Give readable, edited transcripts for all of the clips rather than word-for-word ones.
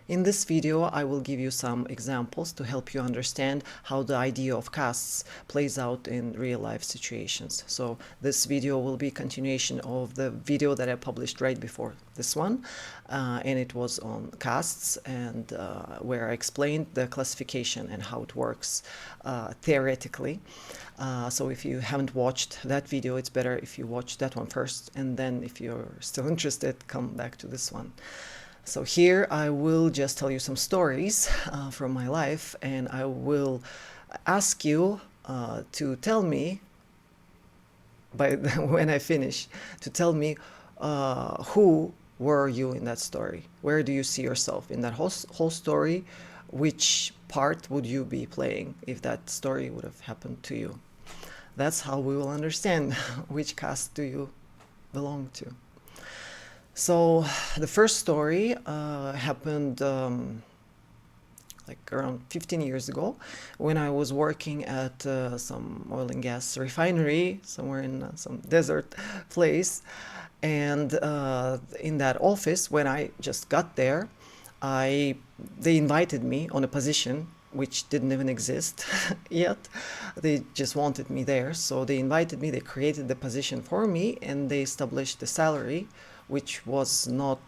In this video, I will give you some examples to help you understand how the idea of castes plays out in real-life situations. So this video will be a continuation of the video that I published right before this one, and it was on castes, and where I explained the classification and how it works theoretically. So if you haven't watched that video, it's better if you watch that one first, and then if you're still interested, come back to this one. So here I will just tell you some stories from my life, and I will ask you to tell me, when I finish, to tell me who were you in that story? Where do you see yourself in that whole story? Which part would you be playing if that story would have happened to you? That's how we will understand which caste do you belong to. So the first story happened like around 15 years ago, when I was working at some oil and gas refinery somewhere in some desert place. And in that office, when I just got there, they invited me on a position which didn't even exist yet. They just wanted me there. So they invited me, they created the position for me, and they established the salary, which was not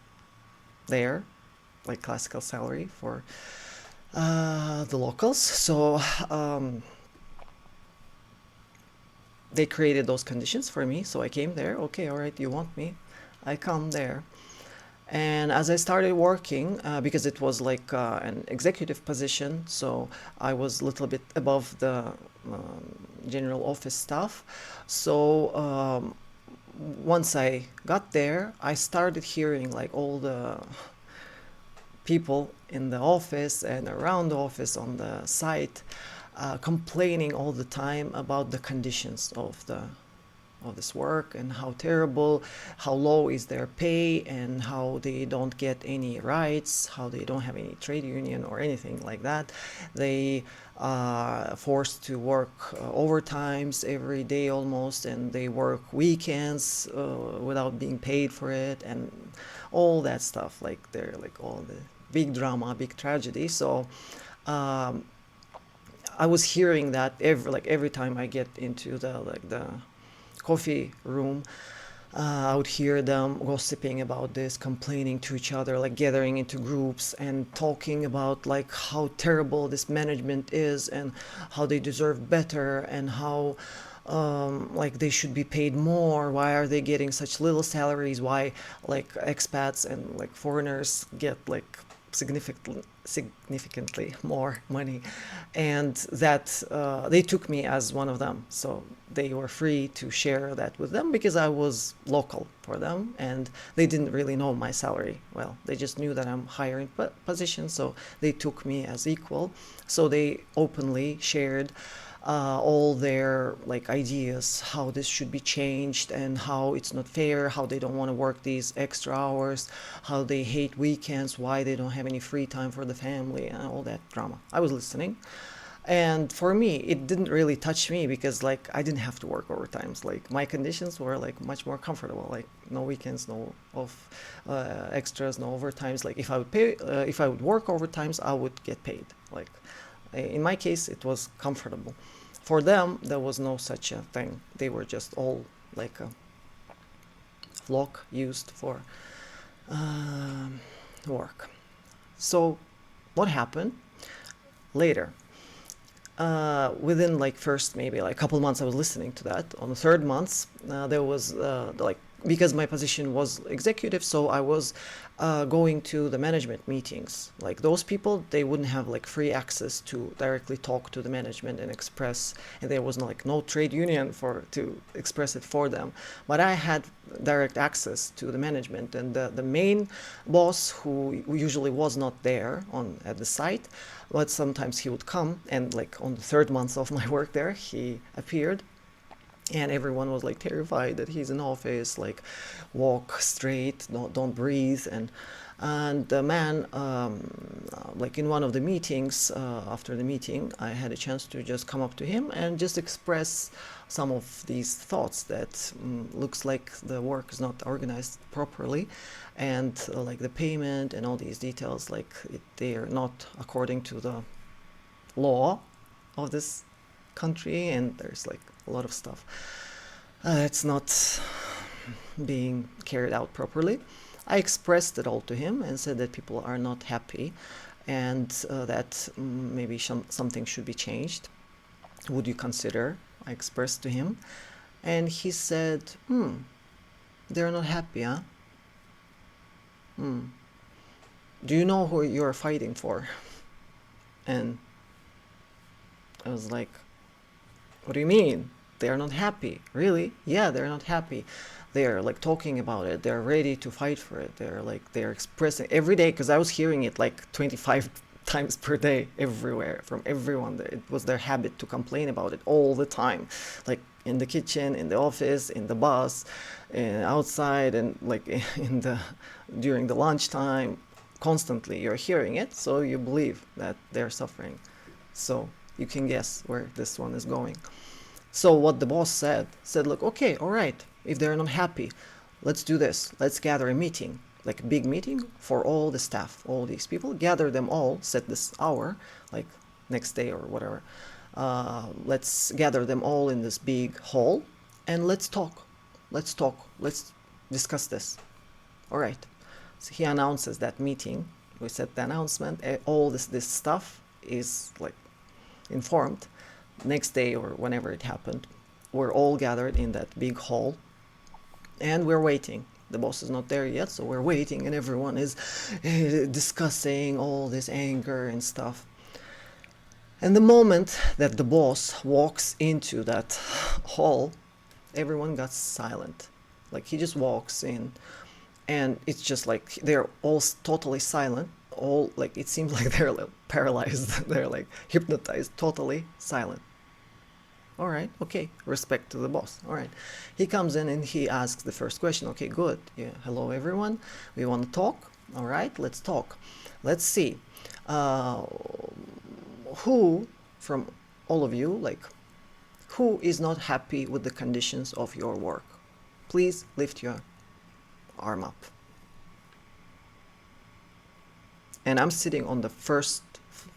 there, like classical salary for the locals. So they created those conditions for me. So I came there. Okay, all right, you want me? I come there. And as I started working, because it was like an executive position, so I was a little bit above the general office staff. So once I got there, I started hearing like all the people in the office and around the office on the site complaining all the time about the conditions of this work, and how terrible, how low is their pay, and how they don't get any rights, how they don't have any trade union or anything like that. They are forced to work overtimes every day almost, and they work weekends without being paid for it, and all that stuff. Like they're like all the big drama, big tragedy. So I was hearing that every time I get into the coffee room, I would hear them gossiping about this, complaining to each other, like gathering into groups and talking about like how terrible this management is, and how they deserve better, and how like they should be paid more. Why are they getting such little salaries? Why like expats and like foreigners get like significantly more money? And that they took me as one of them, so they were free to share that with them, because I was local for them, and they didn't really know my salary well. They just knew that I'm higher in position, so they took me as equal. So they openly shared all their like ideas, how this should be changed, and how it's not fair, how they don't want to work these extra hours, how they hate weekends, why they don't have any free time for the family, and all that drama. I was listening, and for me it didn't really touch me, because like I didn't have to work overtimes. Like my conditions were like much more comfortable, like no weekends, no off extras, no overtimes. Like if I would work overtimes, I would get paid. Like in my case, it was comfortable. For them, there was no such a thing. They were just all like a flock used for work. So what happened later? Within like first maybe like a couple months I was listening to that. On the third month, there was like, because my position was executive, so I was going to the management meetings. Like those people, they wouldn't have like free access to directly talk to the management and express, and there was like no trade union to express it for them. But I had direct access to the management, and the main boss, who usually was not there at the site, but sometimes he would come, and like on the third month of my work there, he appeared. And everyone was like terrified that he's in office, like walk straight, don't breathe. And And the man, like in one of the meetings, after the meeting, I had a chance to just come up to him and just express some of these thoughts that looks like the work is not organized properly, and like the payment and all these details, like they are not according to the law of this country, and there's like a lot of stuff that's not being carried out properly. I expressed it all to him and said that people are not happy, and that maybe something should be changed. Would you consider? I expressed to him, and he said, they're not happy, huh? Do you know who you're fighting for? And I was like, what do you mean? They're not happy. Really? Yeah, they're not happy. They're like talking about it. They're ready to fight for it. They're expressing every day, because I was hearing it like 25 times per day everywhere from everyone. It was their habit to complain about it all the time, like in the kitchen, in the office, in the bus, and outside, and like in the during the lunchtime. Constantly you're hearing it, so you believe that they're suffering. So you can guess where this one is going. So what the boss said, look, okay, all right, if they're not happy, let's do this. Let's gather a meeting, like a big meeting for all the staff, all these people, gather them all, set this hour, like next day or whatever. Let's gather them all in this big hall, and let's talk. Let's talk. Let's discuss this. All right. So he announces that meeting. We set the announcement. All this stuff is like informed. Next day or whenever it happened, we're all gathered in that big hall, and we're waiting. The boss is not there yet, so we're waiting, and everyone is discussing all this anger and stuff. And the moment that the boss walks into that hall, everyone got silent. Like he just walks in, and it's just like they're all totally silent. All like it seems like they're like paralyzed. They're like hypnotized, totally silent. All right, okay, respect to the boss. All right, he comes in and he asks the first question. Okay, good. Yeah, hello everyone. We want to talk. All right, let's talk. Let's see. Who from all of you, like, who is not happy with the conditions of your work? Please lift your arm up. And I'm sitting on the first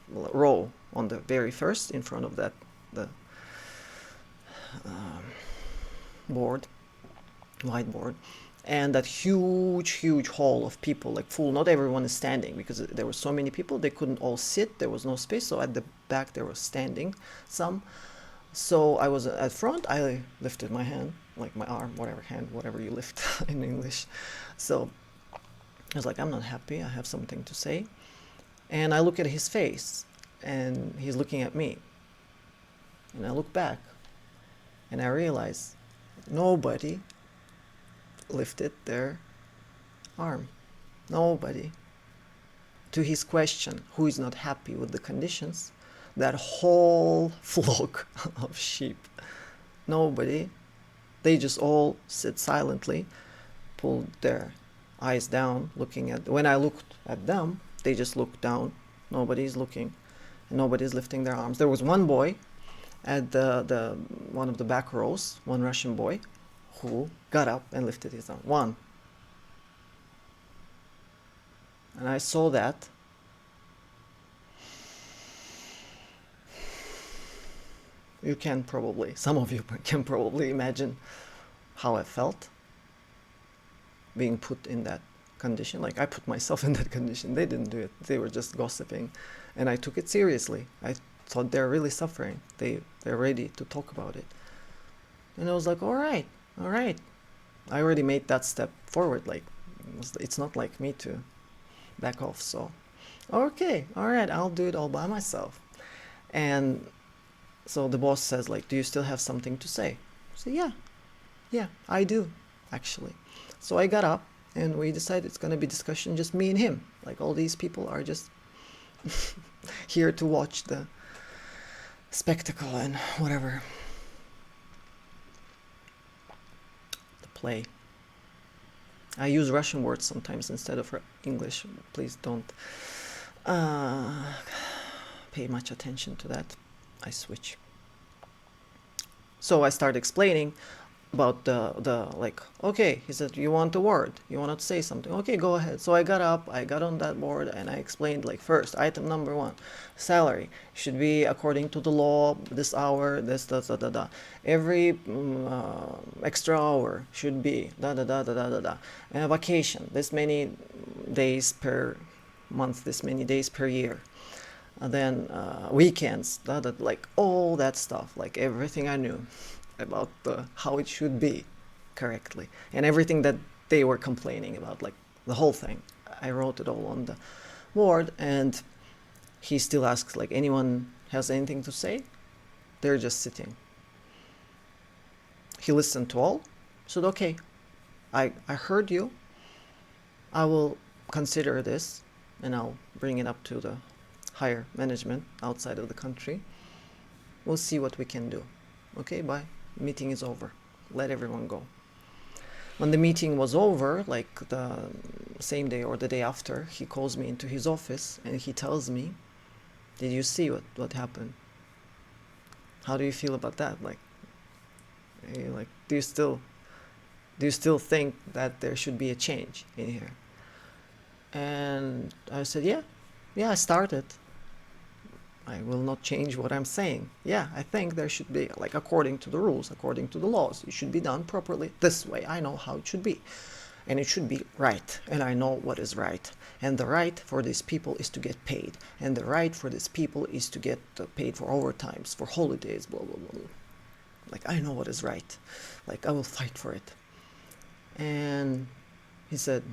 row, on the very first, in front of the board, whiteboard, and that huge hall of people, like full. Not everyone is standing because there were so many people, they couldn't all sit, there was no space, so at the back there was standing some. So I was at front. I lifted my hand, like my arm, whatever you lift in English. So I was like, I'm not happy, I have something to say. And I look at his face, and he's looking at me, and I look back, and I realize nobody lifted their arm. Nobody. To his question, who is not happy with the conditions, that whole flock of sheep, nobody. They just all sit silently, pulled their eyes down, looking at. When I looked at them, they just looked down. Nobody's looking, and nobody's lifting their arms. There was one boy at the one of the back rows, one Russian boy, who got up and lifted his arm. One. And I saw that. You can probably, some of you can probably imagine how I felt being put in that condition. Like I put myself in that condition. They didn't do it. They were just gossiping, and I took it seriously. I thought they're really suffering. They're ready to talk about it. And I was like, all right. I already made that step forward. Like it's not like me to back off. So, okay, all right, I'll do it all by myself. And so the boss says, like, do you still have something to say? I say, yeah, I do, actually. So I got up, and we decided it's gonna be discussion, just me and him. Like all these people are just here to watch the spectacle and whatever. The play. I use Russian words sometimes instead of English. Please don't uh, pay much attention to that. I switch. So I start explaining about the like, okay, he said, you want a word, you want to say something, okay, go ahead. So I got up, I got on that board, and I explained, like, first, item number one, salary should be according to the law, this hour, this da da da da, every extra hour should be da da da da da da da, and vacation this many days per month, this many days per year, and then weekends, like all that stuff, like everything I knew about how it should be correctly, and everything that they were complaining about, like the whole thing. I wrote it all on the board, and he still asks, like, anyone has anything to say? They're just sitting. He listened to all, said, okay, I heard you. I will consider this, and I'll bring it up to the higher management outside of the country. We'll see what we can do. Okay, bye. Meeting is over. Let everyone go. When the meeting was over, like the same day or the day after, he calls me into his office and he tells me, did you see what happened? How do you feel about that? Like, do you still think that there should be a change in here? And I said, yeah, I started. I will not change what I'm saying. Yeah, I think there should be, like, according to the rules, according to the laws, it should be done properly this way. I know how it should be. And it should be right. And I know what is right. And the right for these people is to get paid. And the right for these people is to get paid for overtimes, for holidays, blah, blah, blah. Like, I know what is right. Like, I will fight for it. And he said,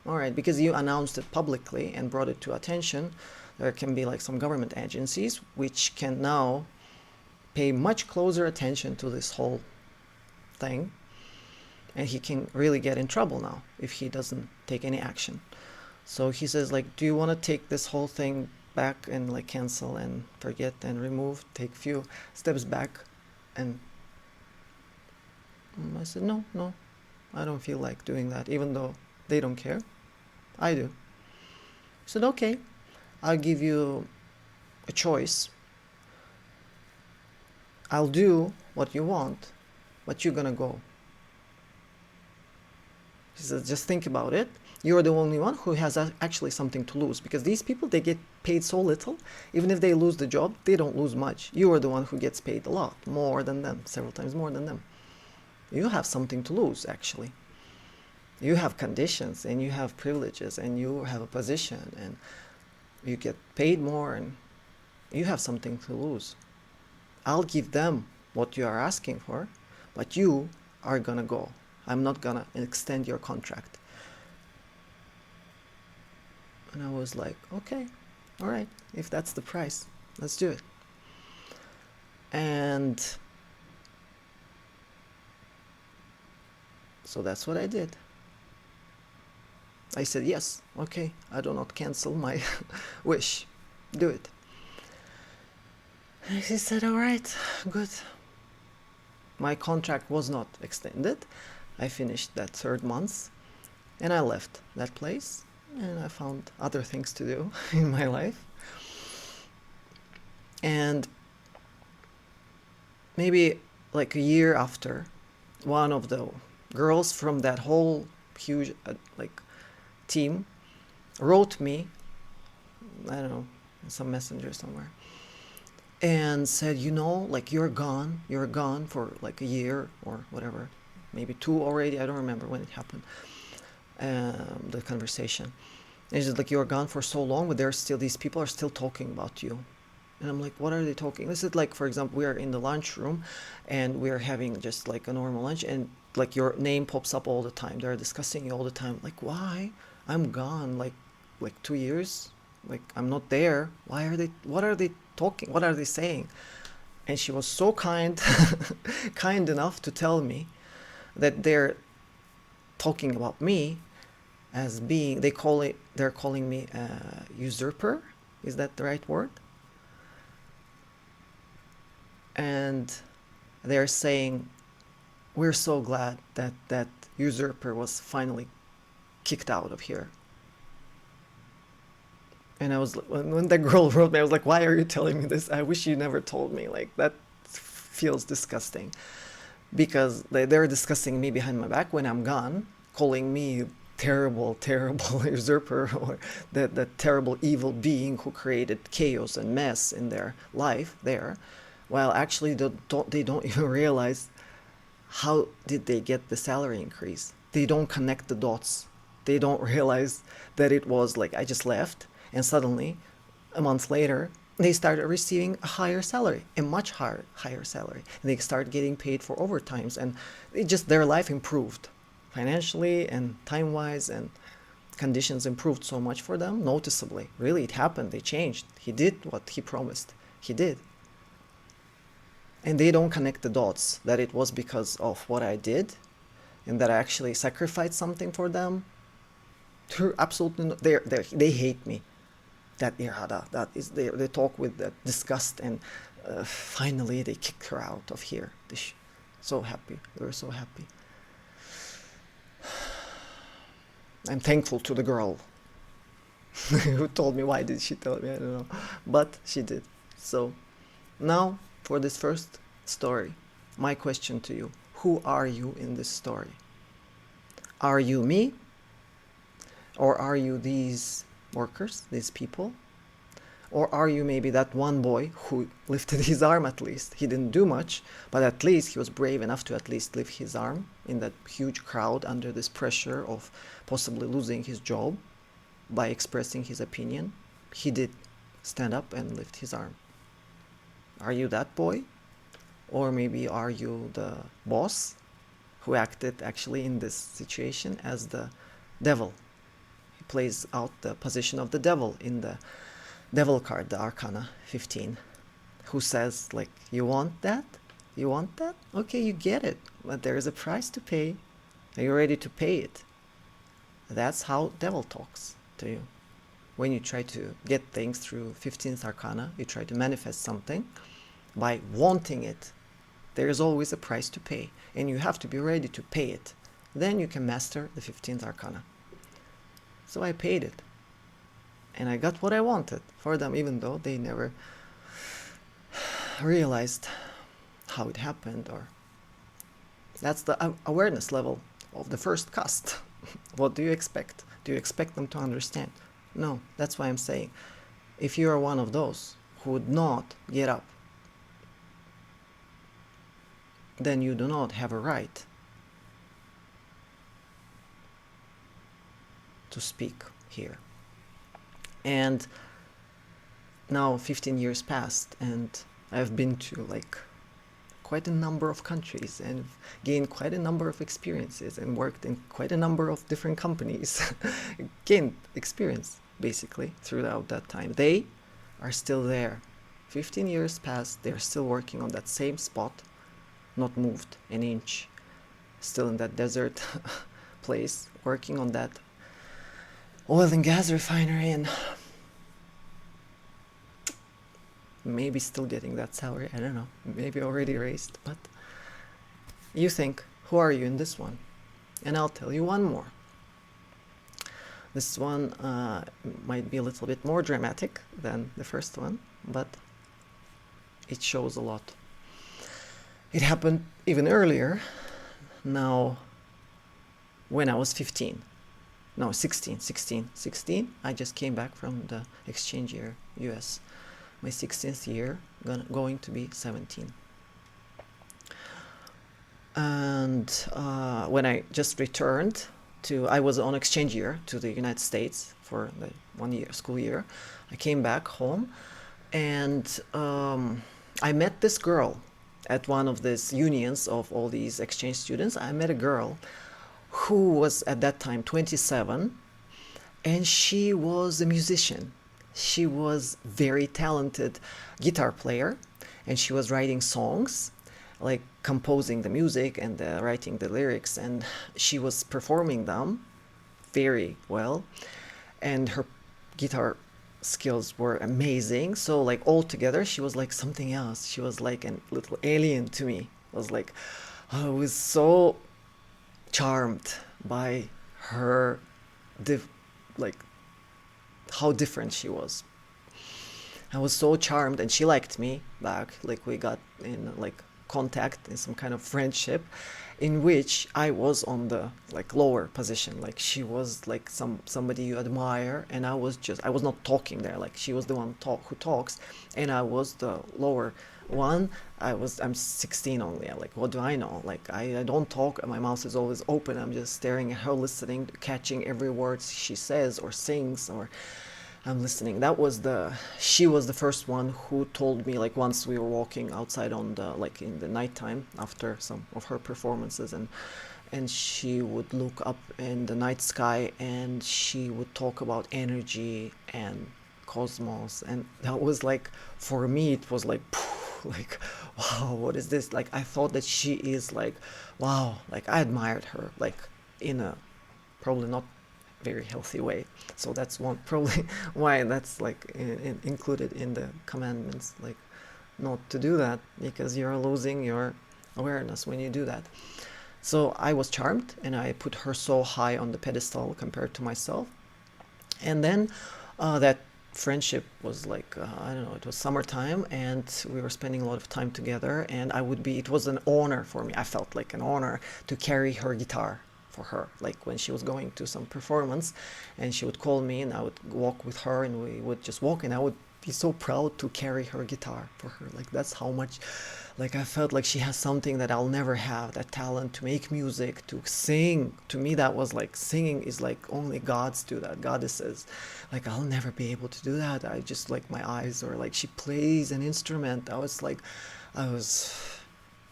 all right, because you announced it publicly and brought it to attention, there can be, like, some government agencies which can now pay much closer attention to this whole thing, and he can really get in trouble now if he doesn't take any action. So he says, like, do you want to take this whole thing back and, like, cancel and forget and remove, take few steps back? And I said, no, I don't feel like doing that, even though they don't care. I do. He said, okay, I'll give you a choice. I'll do what you want, but you're gonna go. He said, just think about it. You're the only one who has actually something to lose, because these people, they get paid so little. Even if they lose the job, they don't lose much. You are the one who gets paid a lot, more than them, several times more than them. You have something to lose, actually. You have conditions, and you have privileges, and you have a position, and you get paid more, and you have something to lose. I'll give them what you are asking for, but you are gonna go. I'm not gonna extend your contract. And I was like, okay, all right, if that's the price, let's do it. And so that's what I did. I said, yes, okay, I do not cancel my wish. Do it. And he said, all right, good. My contract was not extended. I finished that third month, and I left that place, and I found other things to do in my life. And maybe like a year after, one of the girls from that whole huge team wrote me, I don't know, some messenger somewhere, and said, like, you're gone for like a year or whatever, maybe two already, I don't remember when it happened, the conversation. And she said, like, you're gone for so long, but these people are still talking about you. And I'm like, what are they talking? This is like, for example, we are in the lunchroom and we are having just like a normal lunch, and like your name pops up all the time. They're discussing you all the time. Like, why? I'm gone like 2 years. Like, I'm not there. What are they talking? What are they saying? And she was so kind, kind enough to tell me that they're talking about me as being, they're calling me a usurper. Is that the right word? And they're saying, we're so glad that that usurper was finally kicked out of here. And I was, when that girl wrote me, I was like, why are you telling me this? I wish you never told me. Like, that feels disgusting. Because they're discussing me behind my back when I'm gone, calling me terrible, terrible usurper, or the terrible evil being who created chaos and mess in their life there. While actually they don't even realize how did they get the salary increase. They don't connect the dots. They don't realize that it was like I just left and suddenly a month later they started receiving a higher salary, a much higher salary. And they started getting paid for overtimes, and their life improved financially and time wise, and conditions improved so much for them noticeably. Really, it happened. They changed. He did what he promised. He did. And they don't connect the dots that it was because of what I did and that I actually sacrificed something for them. Absolutely not. They hate me. That Irada, that is, they talk with that disgust, and finally they kicked her out of here. So happy. They were so happy. I'm thankful to the girl who told me. Why did she tell me? I don't know. But she did. So now, for this first story, my question to you: who are you in this story? Are you me? Or are you these workers, these people? Or are you maybe that one boy who lifted his arm at least? He didn't do much, but at least he was brave enough to at least lift his arm in that huge crowd under this pressure of possibly losing his job by expressing his opinion. He did stand up and lift his arm. Are you that boy? Or maybe are you the boss who acted actually in this situation as the devil? He plays out the position of the devil in the devil card, the Arcana 15, who says, like, you want that? You want that? Okay, you get it, but there is a price to pay. Are you ready to pay it? That's how devil talks to you. When you try to get things through 15th Arcana, you try to manifest something by wanting it. There is always a price to pay, and you have to be ready to pay it. Then you can master the 15th Arcana. So I paid it. And I got what I wanted for them, even though they never realized how it happened. Or that's the awareness level of the first caste. What do you expect? Do you expect them to understand? No, that's why I'm saying, if you are one of those who would not get up, then you do not have a right to speak here. And now 15 years passed, and I've been to like quite a number of countries and gained quite a number of experiences and worked in quite a number of different companies. Gained experience basically throughout that time. They are still there. 15 years passed, they're still working on that same spot, not moved an inch, still in that desert place, working on that oil and gas refinery, and maybe still getting that salary. I don't know, maybe already raised. But you think, who are you in this one? And I'll tell you one more. This one might be a little bit more dramatic than the first one, but it shows a lot. It happened even earlier. Now, when I was 16, I just came back from the exchange year, US. My 16th year, going to be 17. And when I just returned I was on exchange year to the United States for the 1 year, school year. I came back home, and I met this girl at one of these unions of all these exchange students. I met a girl who was at that time 27, and she was a musician. She was very talented guitar player, and she was writing songs, like composing the music and writing the lyrics, and she was performing them very well, and her guitar skills were amazing. So like all together, she was like something else. She was like a little alien to me. I was so charmed by her like how different she was. I was so charmed, and she liked me back. Like we got in like contact in some kind of friendship, in which I was on the like lower position. Like she was like somebody you admire, and I was not talking there. Like she was the one who talks, and I was the lower one. I'm 16 only. Like what do I know? Like I don't talk. My mouth is always open. I'm just staring at her, listening, catching every word she says or sings, or I'm listening. She was the first one who told me, like once we were walking outside on the, like in the nighttime after some of her performances, and she would look up in the night sky and she would talk about energy and cosmos. And that was like, for me, it was like, like, wow, what is this? Like, I thought that she is like, wow, like I admired her, like in a probably not very healthy way. So that's one probably why that's like included in the commandments, like not to do that, because you're losing your awareness when you do that. So I was charmed, and I put her so high on the pedestal compared to myself. And then that friendship was like, I don't know, it was summertime, and we were spending a lot of time together, and it was an honor for me. I felt like an honor to carry her guitar for her, like when she was going to some performance, and she would call me, and I would walk with her, and we would just walk, and I would be so proud to carry her guitar for her. Like that's how much, like I felt like she has something that I'll never have, that talent to make music, to sing. To me, that was like, singing is like only gods do that, goddesses. Like I'll never be able to do that. I just, like my eyes, or like she plays an instrument. I was,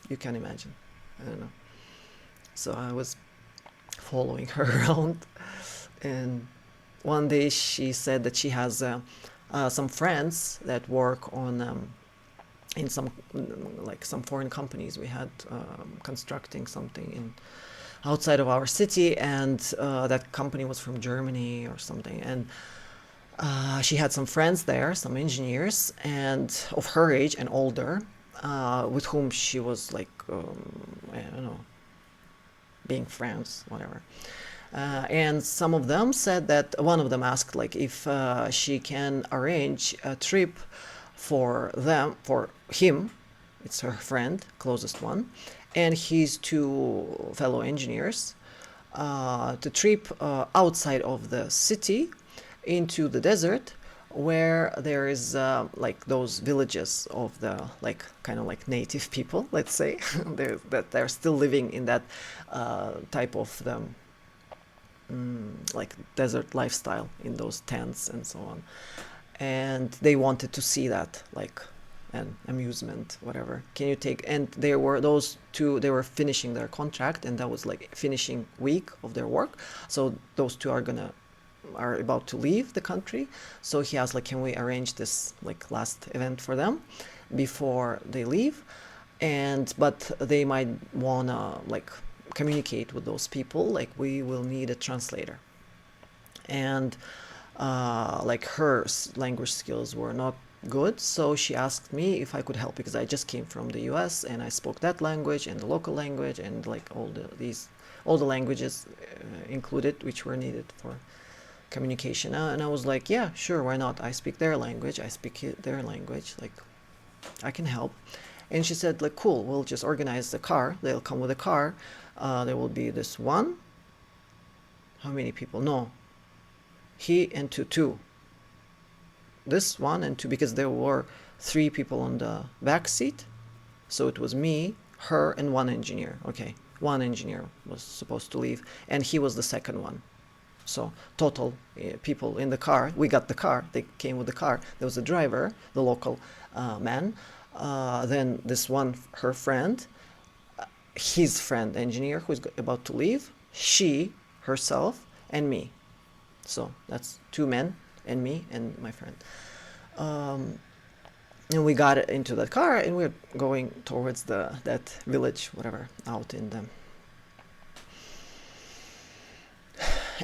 you can imagine. I don't know. So I was following her around, and one day she said that she has some friends that work on in some, like some foreign companies. We had constructing something in outside of our city, and that company was from Germany or something, and she had some friends there, some engineers, and of her age and older, with whom she was like, I don't know, being friends, whatever. And some of them said that, one of them asked like if she can arrange a trip for him, it's her friend, closest one, and his two fellow engineers, to trip outside of the city into the desert, where there is like those villages of the, like kind of like native people, let's say, that they're still living in that type of the like desert lifestyle, in those tents and so on. And they wanted to see that, like an amusement, whatever. Can you take? And there were those two. They were finishing their contract, and that was like finishing week of their work. So those two are about to leave the country. So he asked, like, can we arrange this like last event for them before they leave? And but they might wanna like communicate with those people. Like we will need a translator. And like her language skills were not good, so she asked me if I could help, because I just came from the US and I spoke that language and the local language, and like all the languages included which were needed for communication. And I was like, yeah, sure, why not? I speak their language, their language, like I can help. And she said, like, cool, we'll just organize the car. They'll come with a car. There will be this one. How many people? No, he and two. This one and two, because there were three people on the back seat. So it was me, her, and one engineer. Okay, one engineer was supposed to leave, and he was the second one. So total people in the car. We got the car. They came with the car. There was a driver, the local man. Then this one, her friend, his friend, engineer, who's about to leave, she, herself, and me. So that's two men and me and my friend. And we got into that car, and we're going towards that village, whatever, out in the.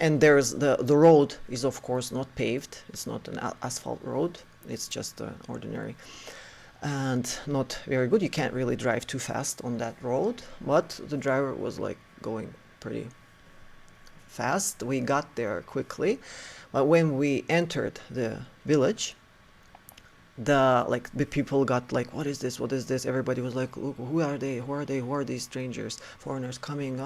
And there's the road is of course not paved. It's not an asphalt road. It's just ordinary, and not very good. You can't really drive too fast on that road. But the driver was like going pretty fast. We got there quickly, but when we entered the village, the people got like, what is this, what is this? Everybody was like, who are they, who are these strangers, foreigners coming,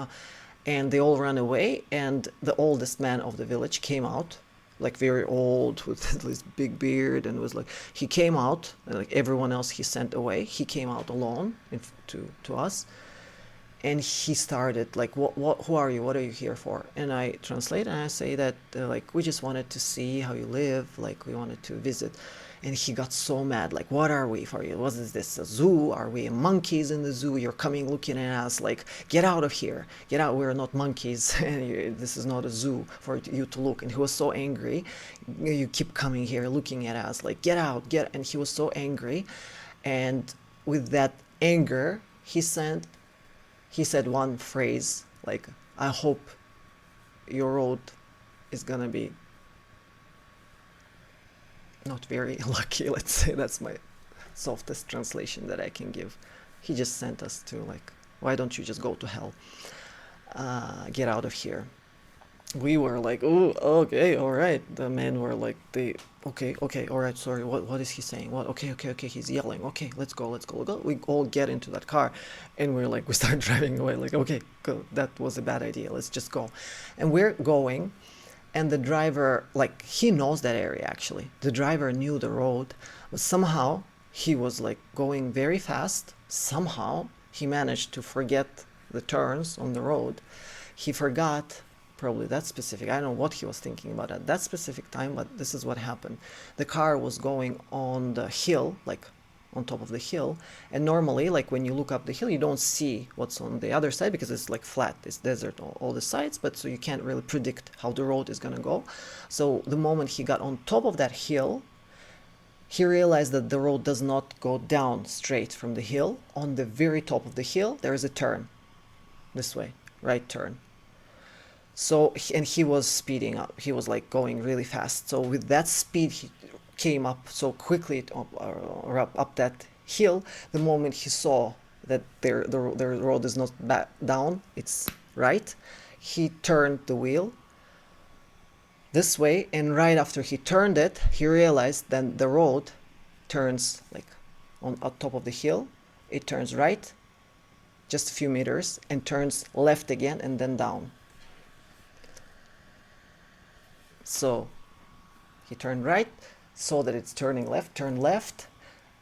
and they all ran away. And the oldest man of the village came out, like very old with this big beard, and was like, he came out, and like everyone else he sent away, he came out alone to us. And he started like, what who are you, what are you here for? And I translate, and I say that like, we just wanted to see how you live, like we wanted to visit. And he got so mad, like, what are we for you? What is this, a zoo? Are we monkeys in the zoo? You're coming looking at us, like, get out of here, get out, we're not monkeys. And this is not a zoo for you to look. And he was so angry, you keep coming here looking at us, like, get out, get. And he was so angry. And with that anger, he said one phrase, like, I hope your road is gonna be not very lucky, let's say. That's my softest translation that I can give. He just sent us to like, why don't you just go to hell? Get out of here. We were like, oh, okay, all right. The men were like, okay, all right, sorry, what is he saying? What? Okay, he's yelling. Okay, let's go. We all get into that car, and we're like, we start driving away. Like, okay, go. That was a bad idea. Let's just go. And we're going, and the driver, like, he knows that area actually. The driver knew the road, but somehow he was like going very fast. Somehow he managed to forget the turns on the road. He forgot probably that specific, I don't know what he was thinking about at that specific time, but this is what happened. The car was going on the hill, like on top of the hill, and normally, like when you look up the hill, you don't see what's on the other side because it's like flat, it's desert, all the sides, but so you can't really predict how the road is gonna go. So the moment he got on top of that hill, he realized that the road does not go down straight from the hill. On the very top of the hill, there is a turn this way, right turn. So, and he was speeding up. He was like going really fast. So with that speed, he came up so quickly up that hill. The moment he saw that the road is not back down, it's right, he turned the wheel this way. And right after he turned it, he realized that the road turns like on top of the hill. It turns right, just a few meters, and turns left again and then down. So he turned right, saw that it's turning left, turned left,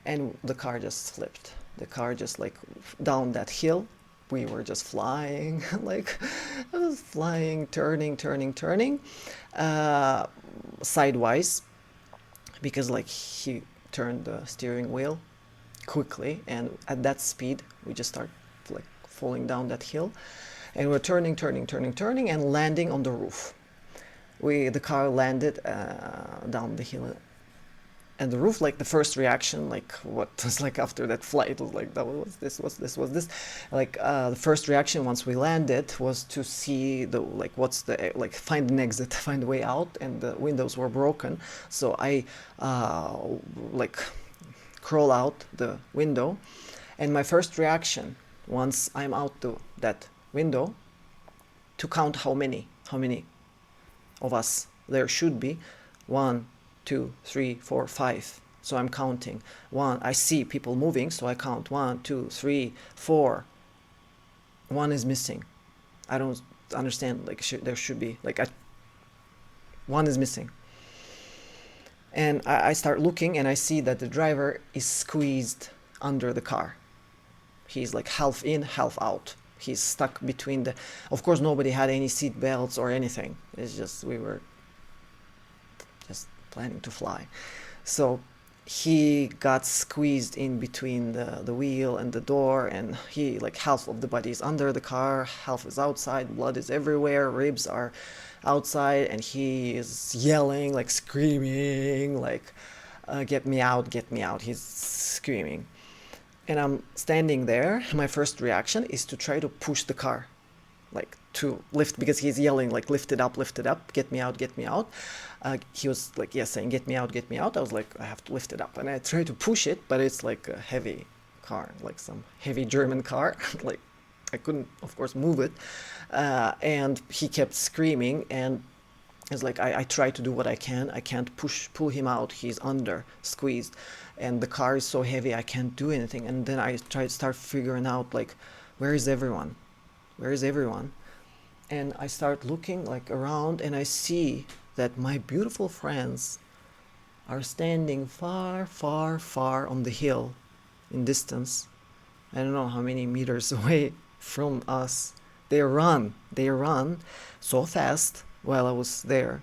and the car just flipped. The car just like down that hill. We were just flying, like I was flying, turning, sidewise, because like he turned the steering wheel quickly, and at that speed, we just start like falling down that hill, and we're turning, and landing on the roof. The car landed down the hill, and the roof, like the first reaction, like what was like after that flight was like, that was this, like the first reaction once we landed was to see the like what's the like find an exit, find a way out, and the windows were broken. So I like crawl out the window, and my first reaction once I'm out that window to count how many of us there should be. 1, 2, 3, 4, 5. So I'm counting. I see people moving, so I count 1, 2, 3, 4. One is missing. I don't understand, like there should be like one is missing. And I start looking, and I see that the driver is squeezed under the car. He's like half in, half out. He's stuck between of course nobody had any seat belts or anything. It's just, we were just planning to fly. So he got squeezed in between the wheel and the door, and he like half of the body is under the car, half is outside, blood is everywhere, ribs are outside, and he is yelling, like screaming, like get me out, he's screaming. And I'm standing there. My first reaction is to try to push the car, like to lift, because he's yelling like lift it up, get me out. He was like, yes, saying get me out. I was like, I have to lift it up, and I try to push it, but it's like a heavy car, like some heavy German car, like I couldn't, of course, move it. And he kept screaming, and it's like I try to do what I can. I can't pull him out. He's under, squeezed, and the car is so heavy. I can't do anything. And then I try to start figuring out like, where is everyone? Where is everyone? And I start looking like around, and I see that my beautiful friends are standing far, far, far on the hill, in distance. I don't know how many meters away from us. They run so fast while I was there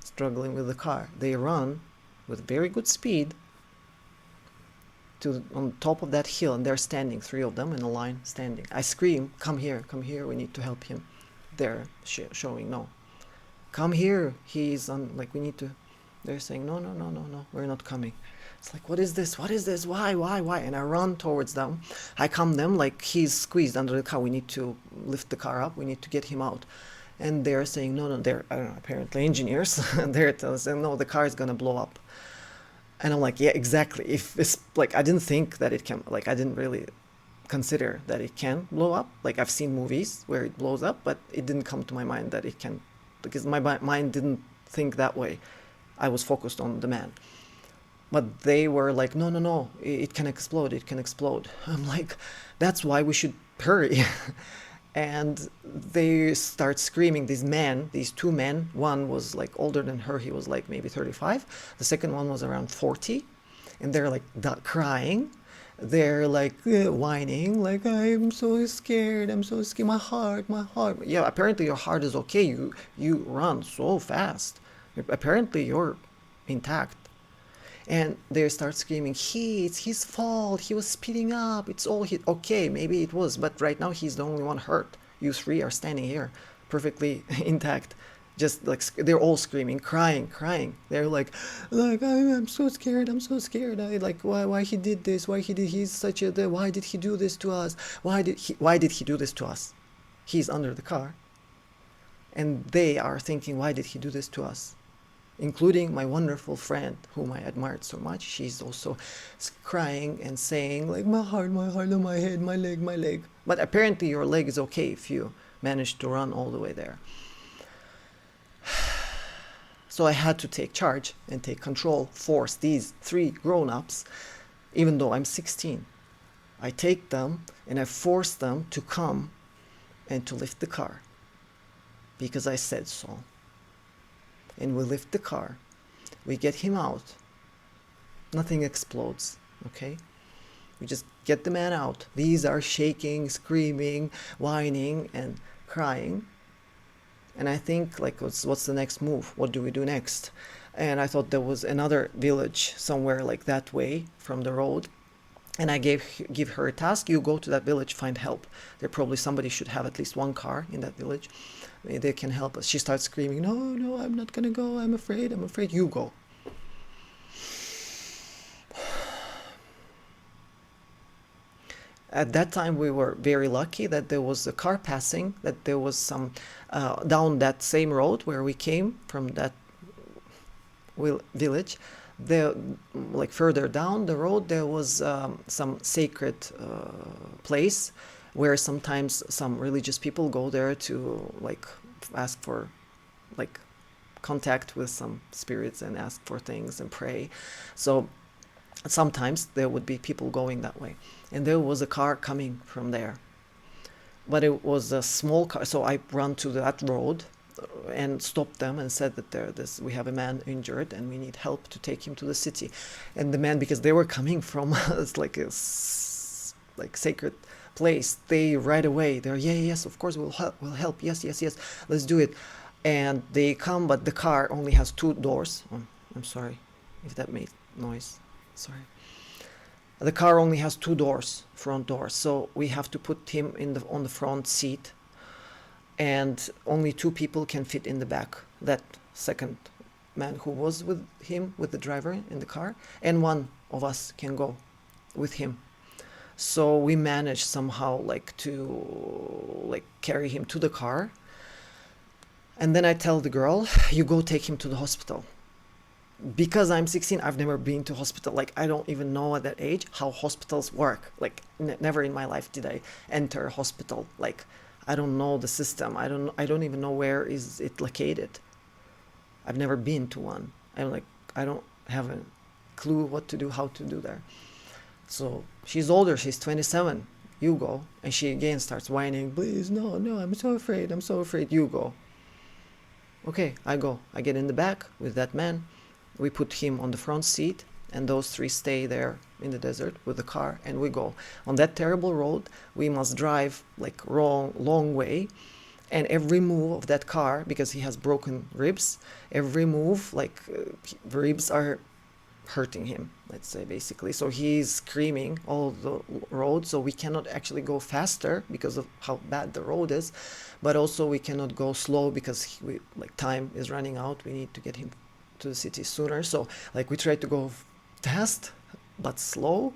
struggling with the car. They run with very good speed to on top of that hill, and they're standing, three of them in a line standing. I scream, come here, we need to help him. They're showing no. Come here, he's on, like we need to, they're saying no, we're not coming. It's like, what is this? Why? And I run towards them. I come them like he's squeezed under the car. We need to lift the car up. We need to get him out. And they're saying, no, they're, I don't know, apparently engineers. They're telling us, no, the car is going to blow up. And I'm like, yeah, exactly. If it's like, I didn't think that it can, like, I didn't really consider that it can blow up. Like, I've seen movies where it blows up, but it didn't come to my mind that it can, because my mind didn't think that way. I was focused on the man. But they were like, no, it can explode, it can explode. I'm like, that's why we should hurry. And they start screaming, these two men, one was like older than her, he was like maybe 35. The second one was around 40. And they're like crying. They're like whining, like, I'm so scared, my heart. Yeah, apparently your heart is okay. You run so fast. Apparently you're intact. And they start screaming, it's his fault, he was speeding up, it's all his. Okay, maybe it was, but right now he's the only one hurt. You three are standing here perfectly intact, just like they're all screaming, crying. They're like I'm so scared, I like, why he did this, he's such a, why did he do this to us, why did he do this to us? He's under the car. And they are thinking, why did he do this to us? Including my wonderful friend whom I admired so much. She's also crying and saying like, my heart, my head, my leg. But apparently your leg is okay if you manage to run all the way there. So I had to take charge and take control, force these three grown-ups, even though I'm 16. I take them and I force them to come and to lift the car because I said so. And we lift the car, we get him out, nothing explodes, okay? We just get the man out. These are shaking, screaming, whining, and crying. And I think, like, what's the next move? What do we do next? And I thought there was another village somewhere like that way from the road. And I give her a task, you go to that village, find help. There probably somebody should have at least one car in that village. Maybe they can help us. She starts screaming, no, I'm not gonna go, I'm afraid, you go. At that time we were very lucky that there was a car passing, that there was some, down that same road where we came from that village, there, like further down the road, there was some sacred place where sometimes some religious people go there to like ask for like contact with some spirits and ask for things and pray. So sometimes there would be people going that way, and there was a car coming from there, but it was a small car. So I ran to that road and stopped them and said that we have a man injured and we need help to take him to the city. And the man, because they were coming from like a sacred place, they right away they're, yes, of course we'll help, yes, let's do it. And they come, but the car only has two doors. I'm sorry if that made noise, sorry. The car only has two doors, front doors, so we have to put him on the front seat, and only two people can fit in the back. That second man who was with him, with the driver in the car, and one of us can go with him. So we managed somehow to carry him to the car. And then I tell the girl, you go take him to the hospital. because I'm 16, I've never been to hospital. Like, I don't even know at that age how hospitals work. Like, never in my life did I enter a hospital. Like, I don't know the system. I don't even know where is it located. I've never been to one. I'm like, I don't have a clue what to do, how to do there. So she's older, she's 27. You go. And she again starts whining, please, no, no, I'm so afraid, I'm so afraid. You go. Okay, I go. I get in the back with that man. We put him on the front seat, and those three stay there in the desert with the car, and we go. On that terrible road, we must drive like long way, and every move of that car, because he has broken ribs, every move, like the ribs are hurting him, let's say, basically. So he's screaming all the road, so we cannot actually go faster because of how bad the road is, but also we cannot go slow because like time is running out. We need to get him to the city sooner. So like we try to go fast but slow,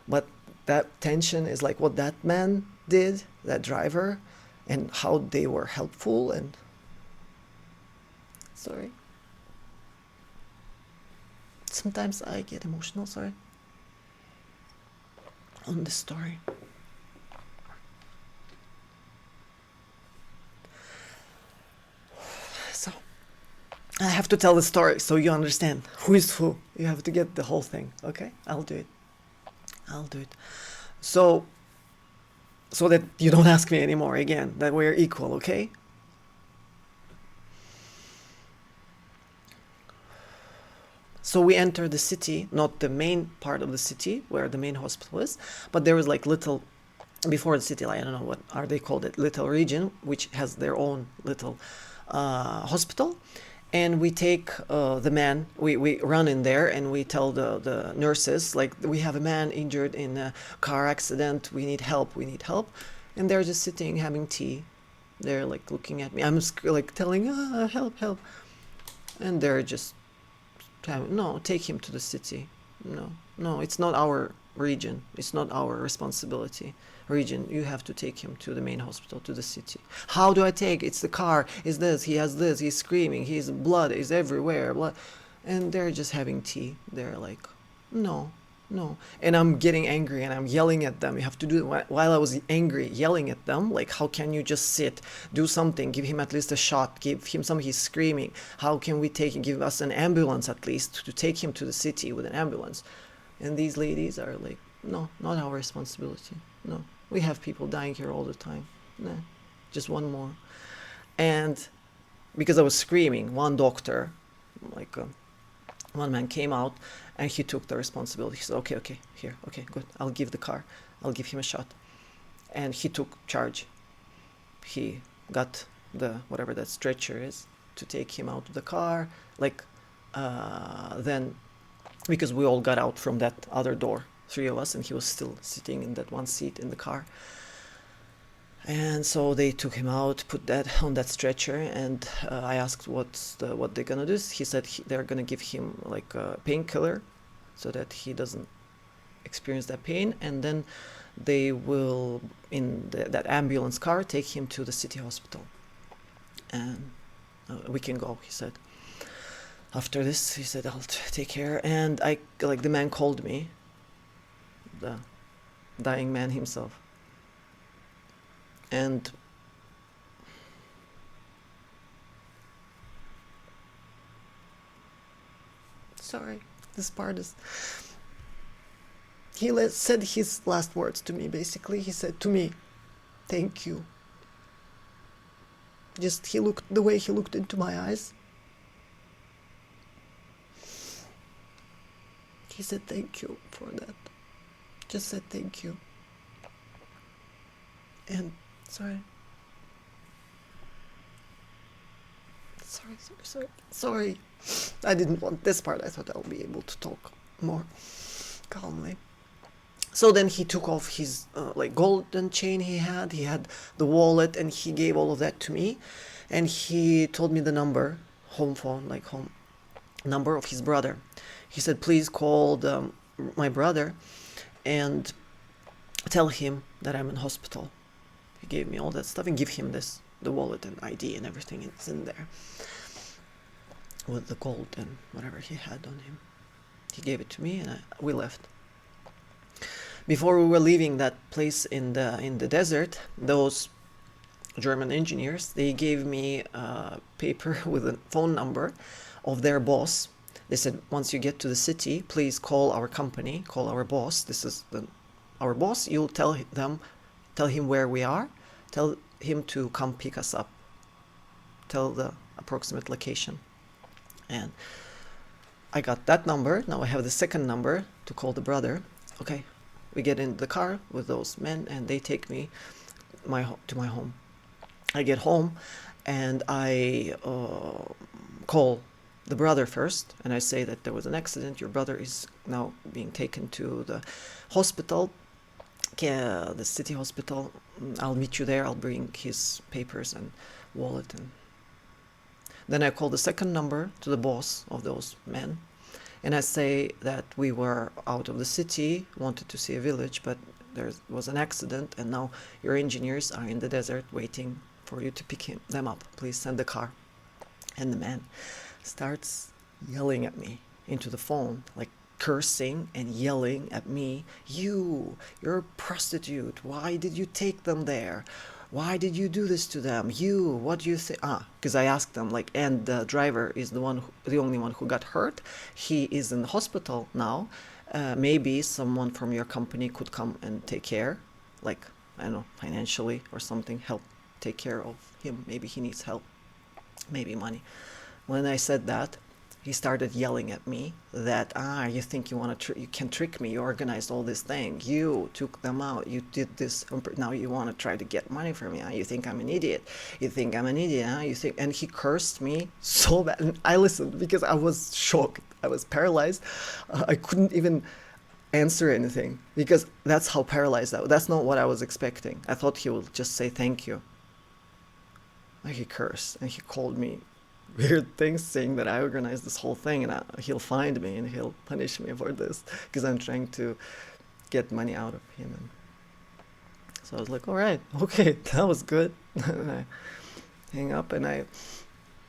but that tension is like what that man did, that driver, and how they were helpful. And sorry, sometimes I get emotional, sorry, on this story. So I have to tell the story so you understand who is who. You have to get the whole thing, okay? I'll do it. So that you don't ask me anymore again, that we're equal, okay? So we enter the city, not the main part of the city where the main hospital is, but there was like little, before the city, like, I don't know what are they called it, little region, which has their own little hospital. And we take the man, we run in there and we tell the nurses, like, we have a man injured in a car accident, we need help. And they're just sitting having tea. They're like looking at me. I'm like telling, help. And they're just, no, take him to the city. No, it's not our region. It's not our responsibility. Region, you have to take him to the main hospital, to the city. How do I take? It's the car. Is this? He has this. He's screaming. His blood is everywhere. Blood. And they're just having tea. They're like, no. And I'm getting angry and I'm yelling at them. You have to do it. While I was angry, yelling at them, like, how can you just sit? Do something. Give him at least a shot. Give him something. He's screaming. How can we give us an ambulance at least to take him to the city with an ambulance? And these ladies are like, no, not our responsibility. No, we have people dying here all the time. Nah, just one more. And because I was screaming, one doctor, like one man came out and he took the responsibility. He said, okay, here, okay, good. I'll give the car. I'll give him a shot. And he took charge. He got the, whatever that stretcher is, to take him out of the car. Like, then, because we all got out from that other door, three of us, and he was still sitting in that one seat in the car. And so they took him out, put that on that stretcher, and I asked what they're gonna do. He said they're gonna give him like a painkiller so that he doesn't experience that pain, and then they will, in that ambulance car, take him to the city hospital. And we can go, he said. After this, he said, I'll take care. And the man called me, the dying man himself. And sorry, this part is, he said his last words to me, basically. He said to me, thank you. Just the way he looked into my eyes. He said thank you for that. Just said thank you. And sorry. I didn't want this part. I thought I'll be able to talk more calmly. So then he took off his golden chain he had. He had the wallet, and he gave all of that to me. And he told me the number, home phone, like home number of his brother. He said, please call my brother and tell him that I'm in hospital. He gave me all that stuff and give him the wallet and ID and everything is in there. with the gold and whatever he had on him. He gave it to me, and we left. Before we were leaving that place in the desert, those German engineers, they gave me a paper with a phone number of their boss. They said, once you get to the city, please call our company, call our boss. This is our boss. You'll tell him where we are, tell him to come pick us up, tell the approximate location. And I got that number. Now I have the second number to call the brother. Okay, we get in the car with those men, and they take me to my home. I get home, and I call the brother first, and I say that there was an accident. Your brother is now being taken to the hospital, the city hospital. I'll meet you there. I'll bring his papers and wallet. And then I call the second number to the boss of those men, and I say that we were out of the city, wanted to see a village, but there was an accident, and now your engineers are in the desert waiting for you to pick them up. Please send the car. And the man starts yelling at me into the phone, like cursing and yelling at me. You're a prostitute. Why did you take them there? Why did you do this to them? What do you think? Because I asked them, like, and the driver is the only one who got hurt. He is in the hospital now. Maybe someone from your company could come and take care, like, I don't know, financially or something, help take care of him. Maybe he needs help, maybe money. When I said that, he started yelling at me that, you think you can trick me, you organized all this thing, you took them out, you did this, now you want to try to get money from me, you think I'm an idiot, you think I'm an idiot, you think, and he cursed me so bad, and I listened because I was shocked, I was paralyzed, I couldn't even answer anything, because that's how paralyzed I was. That's not what I was expecting. I thought he would just say thank you. Like, he cursed, and he called me weird things, saying that I organized this whole thing, and he'll find me and he'll punish me for this because I'm trying to get money out of him. And so I was like, all right, okay, that was good. And I hang up and I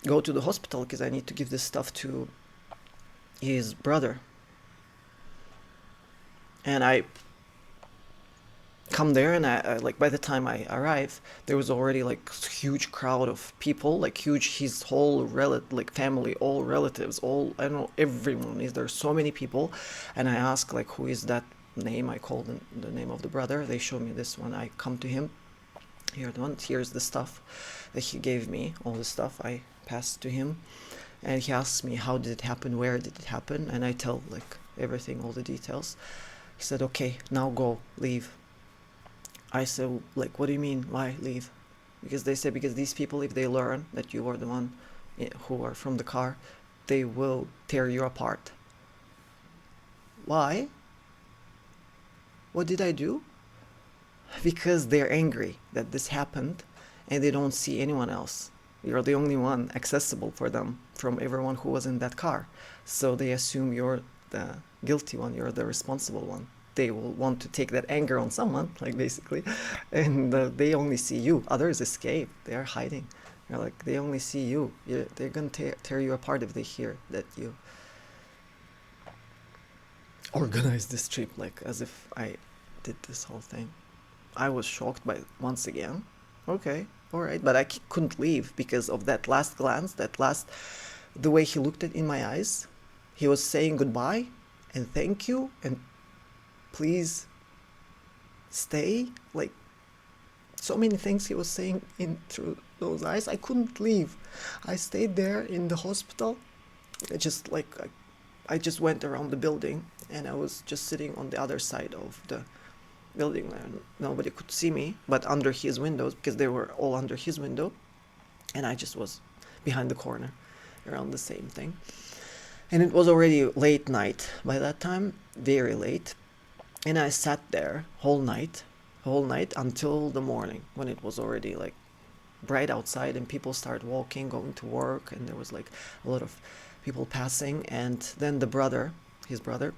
go to the hospital because I need to give this stuff to his brother. And I come there, and I like, by the time I arrive, there was already like huge crowd of people, like huge, his whole family, all relatives, all, I don't know, everyone is there, so many people. And I ask, like, who is that name? I call the name of the brother. They show me this one. I come to him. Here's the stuff that he gave me, all the stuff I passed to him. And he asks me, how did it happen, where did it happen? And I tell, like, everything, all the details. He said, okay, now go, leave. I said, like, what do you mean, why leave? Because they said, because these people, if they learn that you are the one who are from the car, they will tear you apart. Why? What did I do? Because they're angry that this happened, and they don't see anyone else. You're the only one accessible for them from everyone who was in that car. So they assume you're the guilty one, you're the responsible one. They will want to take that anger on someone, like, basically, and they only see you. Others escape. They are hiding. They're like, they only see you. They're going to tear you apart if they hear that you organized this trip, like, as if I did this whole thing. I was shocked by, once again, okay, all right, but I couldn't leave because of that last glance, the way he looked in my eyes. He was saying goodbye and thank you and please stay, like, so many things he was saying in through those eyes. I couldn't leave. I stayed there in the hospital. I just went around the building, and I was just sitting on the other side of the building where nobody could see me, but under his windows, because they were all under his window, and I just was behind the corner around the same thing. And it was already late night by that time, very late. And I sat there whole night until the morning, when it was already like bright outside and people started walking, going to work, and there was like a lot of people passing. And then his brother,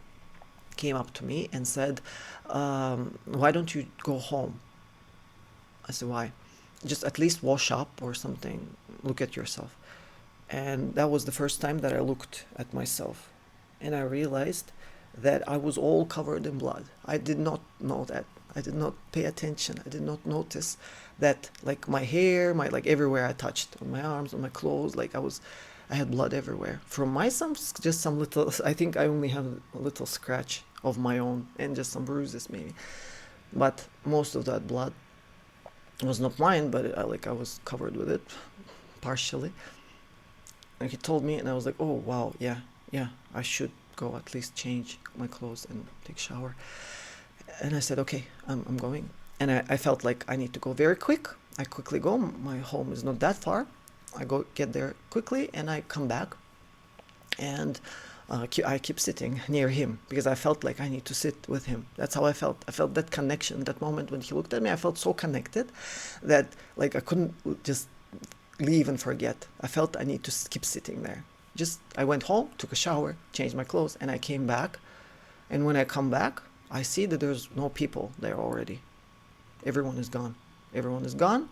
came up to me and said, why don't you go home? I said, why? Just at least wash up or something, look at yourself. And that was the first time that I looked at myself. And I realized that I was all covered in blood. I did not know that. I did not pay attention. I did not notice that, like my hair, my like everywhere I touched, on my arms, on my clothes, I had blood everywhere. From my some just some little. I think I only have a little scratch of my own and just some bruises maybe. But most of that blood was not mine, but I was covered with it partially. And he told me, and I was like, oh wow, yeah, yeah, I should go at least change my clothes and take a shower. And I said, okay, I'm going. And I felt like I need to go very quick. I quickly go. My home is not that far. I go get there quickly, and I come back, and I keep sitting near him because I felt like I need to sit with him. That's how I felt. I felt that connection. That moment when he looked at me, I felt so connected that like I couldn't just leave and forget. I felt I need to keep sitting there. Just I went home, took a shower, changed my clothes, and I came back. And when I come back, I see that there's no people there already. Everyone is gone. Everyone is gone,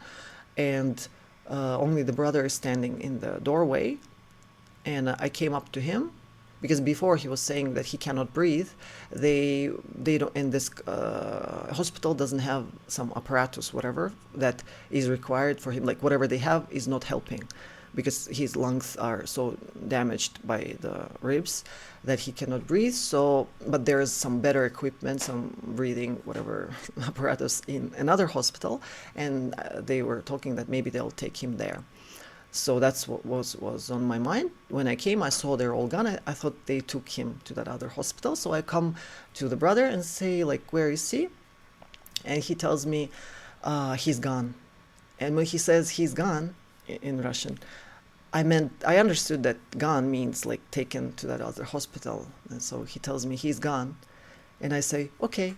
and only the brother is standing in the doorway. And I came up to him because before he was saying that he cannot breathe. They don't, in this hospital doesn't have some apparatus whatever that is required for him, like whatever they have is not helping because his lungs are so damaged by the ribs that he cannot breathe. So but there is some better equipment, some breathing whatever apparatus in another hospital, and they were talking that maybe they'll take him there. So that's what was on my mind. When I came, I saw they're all gone. I thought they took him to that other hospital. So I come to the brother and say, like, where is he? And he tells me, he's gone. And when he says he's gone in Russian, I understood that gone means like taken to that other hospital. And so he tells me he's gone. And I say, okay.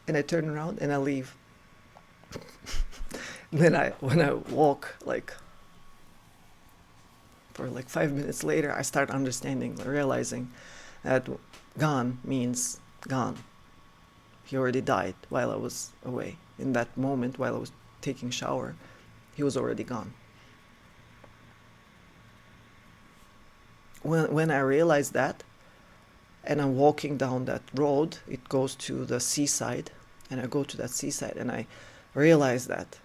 And I turn around and I leave. Then when I walk, like, for like 5 minutes later, I start understanding, realizing that gone means gone. He already died while I was away. In that moment, while I was taking shower, he was already gone. When I realized that, and I'm walking down that road, it goes to the seaside, and I go to that seaside, and I realize that,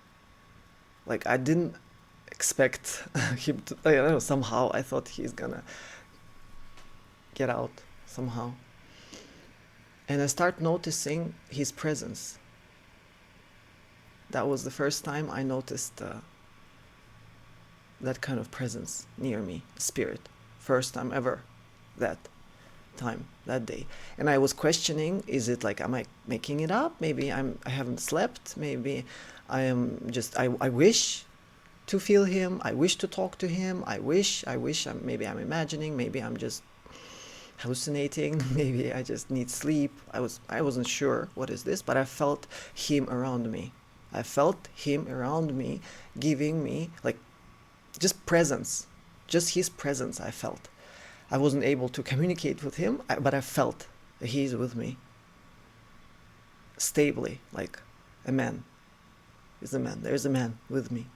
like, I didn't expect him to, I don't know, somehow I thought he's gonna get out somehow. And I start noticing his presence. That was the first time I noticed that kind of presence near me, spirit. First time ever, that time, that day. And I was questioning, is it like, am I making it up? Maybe I haven't slept. Maybe I am just, I wish to feel him. I wish to talk to him. Maybe I'm imagining, maybe I'm just hallucinating, maybe I just need sleep. I wasn't sure what is this, but I felt him around me. I felt him around me, giving me like just presence, just his presence. I felt. I wasn't able to communicate with him, but I felt that he's with me, stably, like a man. Is a man. There's a man with me.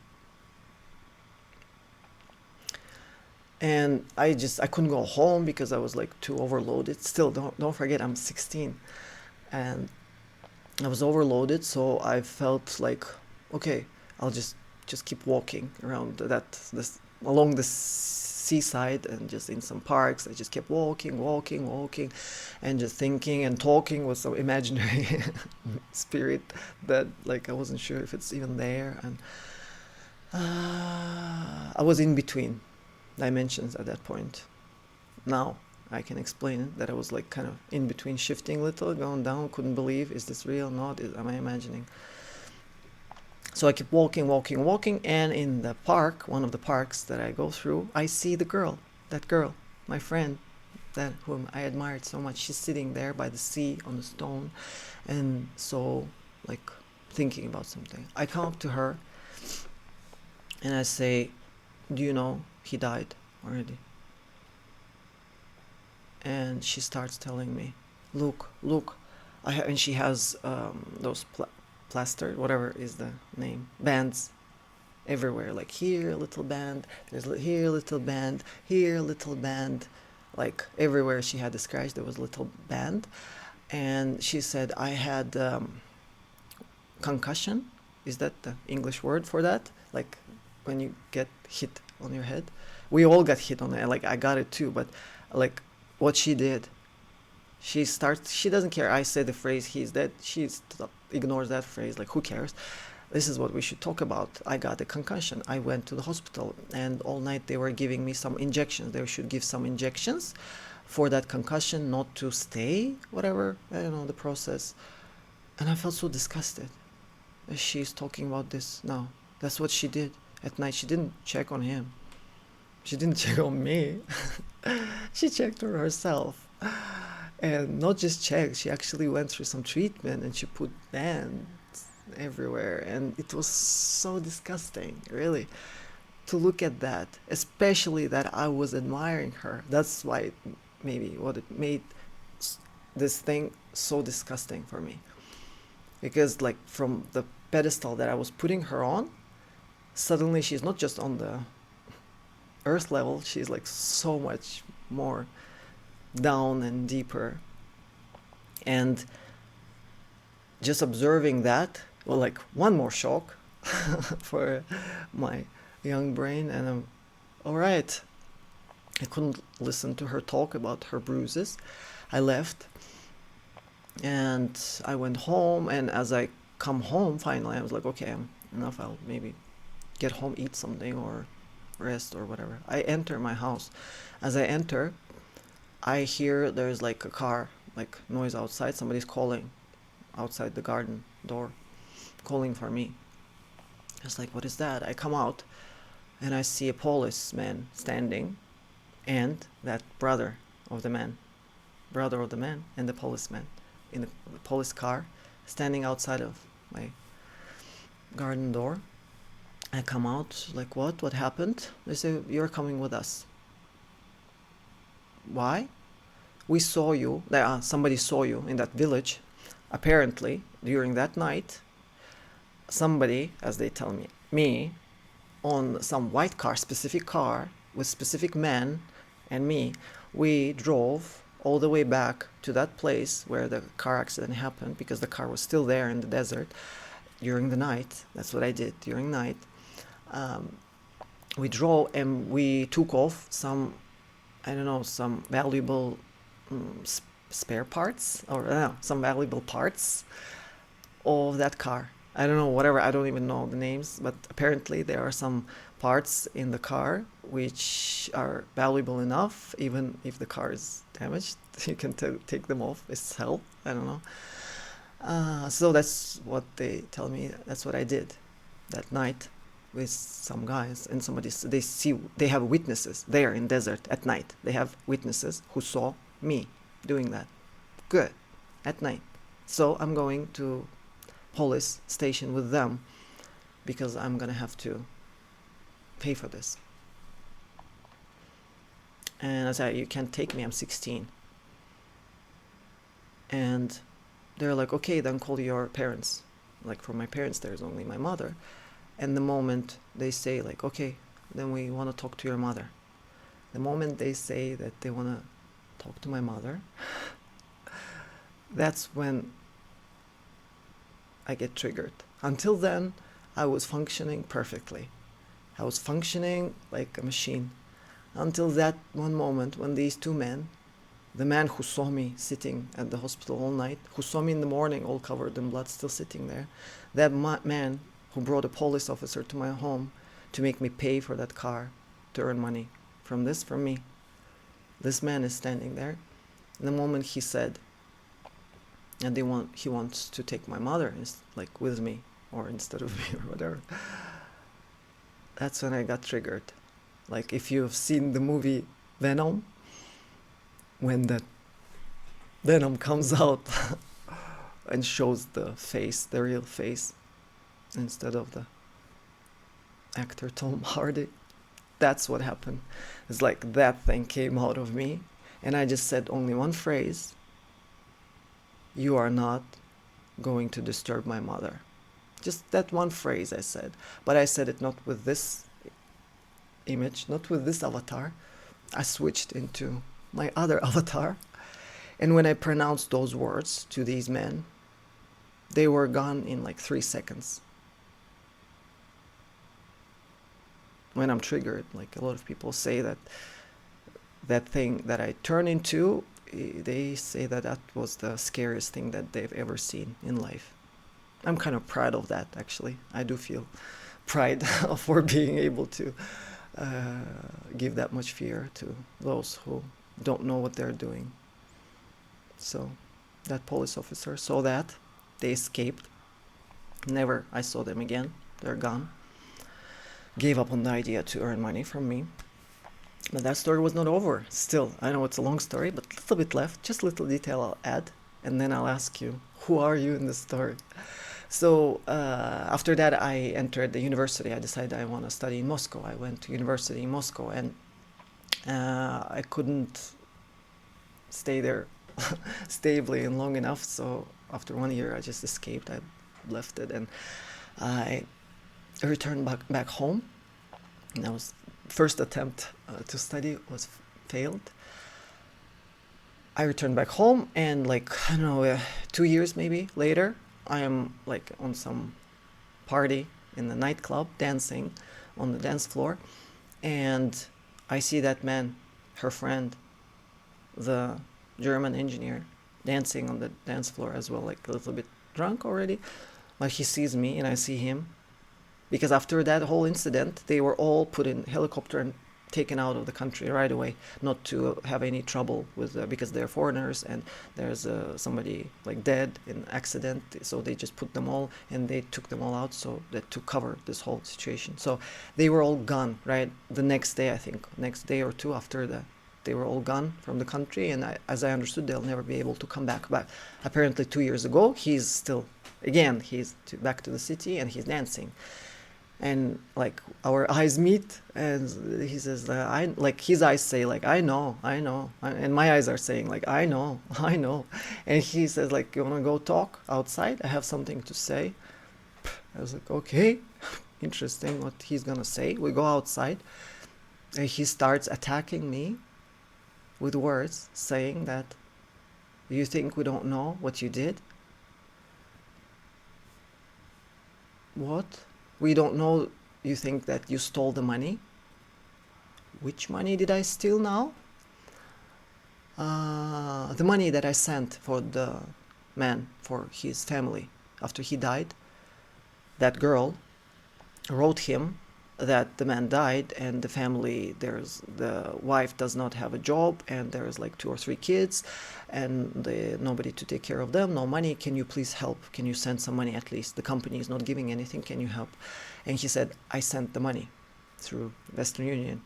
And I couldn't go home because I was like too overloaded. Still, don't forget, I'm 16, and I was overloaded. So I felt like, okay, I'll just keep walking around this along the seaside and just in some parks. I just kept walking, and just thinking and talking with some imaginary spirit that like I wasn't sure if it's even there. And I was in between dimensions at that point. Now I can explain it, that I was like kind of in between, shifting a little, going down, couldn't believe, is this real, not, am I imagining? So I keep walking, and in the park, one of the parks that I go through, I see that girl, my friend, that whom I admired so much. She's sitting there by the sea on the stone, and so like thinking about something. I come up to her and I say, do you know he died already? And she starts telling me, look, and she has those plaster, whatever is the name, bands everywhere, like here a little band, here a little band, here a little band, like everywhere she had a scratch there was a little band. And she said I had concussion. Is that the English word for that? Like when you get hit on your head? We all got hit on the head. Like I got it too, but like what she did, she doesn't care. I say the phrase he's dead. She ignores that phrase. Like who cares? This is what we should talk about. I got a concussion. I went to the hospital, and all night they were giving me some injections. They should give some injections for that concussion not to stay, whatever, I don't know, the process. And I felt so disgusted. She's talking about this now. That's what she did at night. She didn't check on him. She didn't check on me. She checked on herself. And not just checked, she actually went through some treatment and she put bands everywhere. And it was so disgusting, really, to look at that. Especially that I was admiring her. That's why maybe what it made this thing so disgusting for me. Because like from the pedestal that I was putting her on, suddenly she's not just on the earth level, she's like so much more down and deeper. And just observing that, well, like one more shock for my young brain. And I'm all right. I couldn't listen to her talk about her bruises. I left and I went home, and as I come home finally, I was like, okay, enough. I'll maybe get home, eat something, or rest, or whatever. I enter my house. As I enter, I hear there's like a car, like noise outside. Somebody's calling outside the garden door, calling for me. I was like, what is that? I come out and I see a policeman standing, and that brother of the man and the policeman in the police car standing outside of my garden door. I come out, like, what happened? They say, you're coming with us. Why? We saw you, somebody saw you in that village. Apparently during that night, somebody, as they tell me, on some white car, specific car with specific men and me, we drove all the way back to that place where the car accident happened, because the car was still there in the desert during the night. That's what I did during night. We drove and we took off some, I don't know, some valuable spare parts, or some valuable parts of that car. I don't know, whatever, I don't even know the names, but apparently there are some parts in the car which are valuable enough, even if the car is damaged, you can take them off. It's hell, I don't know. So that's what they tell me, that's what I did that night with some guys. And they have witnesses there in desert at night. They have witnesses who saw me doing that. Good. At night. So I'm going to police station with them, because I'm gonna have to pay for this. And I said, you can't take me, I'm 16. And they're like, okay, then call your parents. Like, for my parents, there's only my mother. And the moment they say, like, okay, then we want to talk to your mother. The moment they say that they want to talk to my mother, that's when I get triggered. Until then, I was functioning perfectly. I was functioning like a machine. Until that one moment when these two men, the man who saw me sitting at the hospital all night, who saw me in the morning all covered in blood, still sitting there, that man who brought a police officer to my home to make me pay for that car, to earn money from me. This man is standing there. And the moment he said, and he wants to take my mother, like, with me, or instead of me, or whatever, that's when I got triggered. Like, if you've seen the movie Venom, when that Venom comes out and shows the face, the real face, instead of the actor Tom Hardy, that's what happened. It's like that thing came out of me, and I just said only one phrase: you are not going to disturb my mother. Just that one phrase I said. But I said it not with this image, not with this avatar. I switched into my other avatar. And when I pronounced those words to these men, they were gone in like 3 seconds. When I'm triggered, like a lot of people say that that thing that I turn into, they say that that was the scariest thing that they've ever seen in life. I'm kind of proud of that, actually. I do feel pride for being able to give that much fear to those who don't know what they're doing. So that police officer saw that. They escaped. Never I saw them again. They're gone. Gave up on the idea to earn money from me. But that story was not over. Still, I know it's a long story, but a little bit left. Just a little detail I'll add. And then I'll ask you, who are you in this story? So after that, I entered the university. I decided I want to study in Moscow. I went to university in Moscow, and I couldn't stay there stably and long enough. So after 1 year, I just escaped. I left it, and I returned back home. And that was first attempt to study was failed. I returned back home, and like I don't know, 2 years maybe later, I am like on some party in the nightclub dancing on the dance floor, and I see that man, her friend, the German engineer, dancing on the dance floor as well, like a little bit drunk already. But he sees me and I see him, because after that whole incident, they were all put in helicopter and taken out of the country right away, not to have any trouble with because they're foreigners, and there's somebody like dead in accident, so they just put them all and they took them all out, so that to cover this whole situation. So they were all gone right the next day, I think next day or two after that. They were all gone from the country, and as I understood, they'll never be able to come back. But apparently 2 years ago, he's still, again, back to the city, and he's dancing. And like our eyes meet, and he says, I like his eyes say like I know, and my eyes are saying like I know, and he says like, you want to go talk outside? I have something to say. I was like, okay, interesting what he's gonna say. We go outside, and he starts attacking me with words, saying that, you think we don't know what you did? What? We don't know? You think that you stole the money? Which money did I steal now? The money that I sent for the man, for his family after he died. That girl wrote him that the man died, and the family, the wife does not have a job, and there's like 2 or 3 kids, and nobody to take care of them, no money. Can you please help? Can you send some money at least? The company is not giving anything. Can you help? And he said, I sent the money through Western Union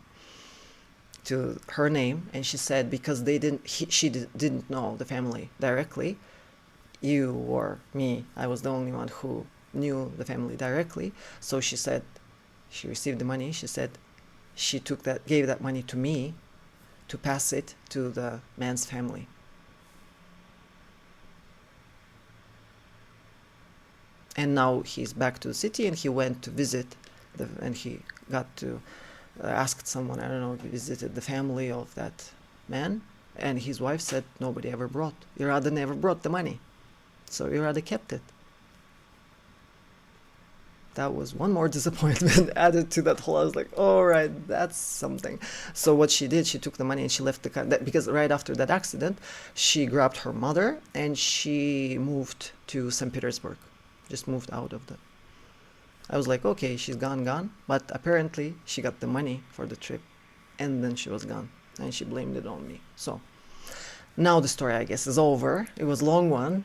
to her name, and she said because she didn't know the family directly, you or me, I was the only one who knew the family directly. So she said she received the money. She said she gave that money to me to pass it to the man's family. And now he's back to the city, and he went to visit, and he got to asked someone, I don't know, visited the family of that man, and his wife said nobody ever brought. Irada never brought the money, so Irada kept it. That was one more disappointment added to that whole. I was like, all right, that's something. So what she did, she took the money and she left because right after that accident, she grabbed her mother and she moved to St. Petersburg, just moved out of the. I was like, okay, she's gone, but apparently she got the money for the trip, and then she was gone, and she blamed it on me. So now the story, I guess, is over. It was a long one.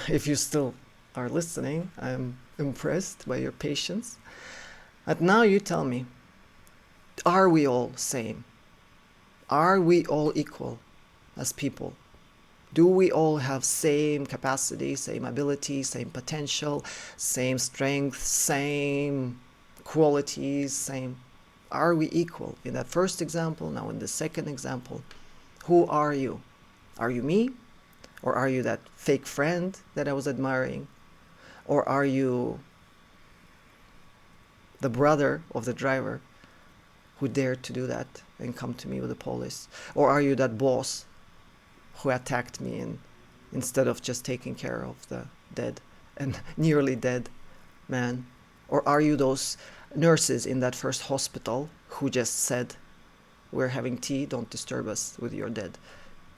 If you still are listening, I'm impressed by your patience. But now you tell me, are we all same? Are we all equal as people? Do we all have same capacity, same ability, same potential, same strength, same qualities, same? Are we equal? In that first example, now in the second example, who are you? Are you me? Or are you that fake friend that I was admiring? Or are you the brother of the driver who dared to do that and come to me with the police? Or are you that boss who attacked me instead of just taking care of the dead and nearly dead man? Or are you those nurses in that first hospital who just said, we're having tea, don't disturb us with your dead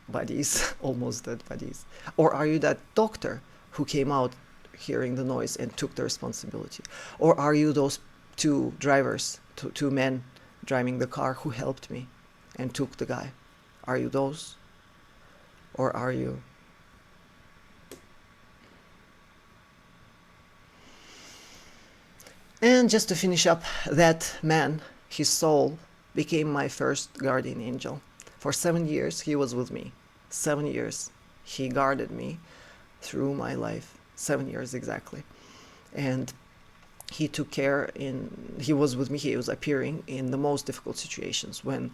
bodies, almost dead bodies? Or are you that doctor who came out hearing the noise and took the responsibility? Or are you those two drivers, two men driving the car who helped me and took the guy? Are you those? Or are you? And just to finish up, that man, his soul, became my first guardian angel. For 7 years, he was with me. 7 years. He guarded me through my life. 7 years exactly. And he took care he was with me, he was appearing in the most difficult situations when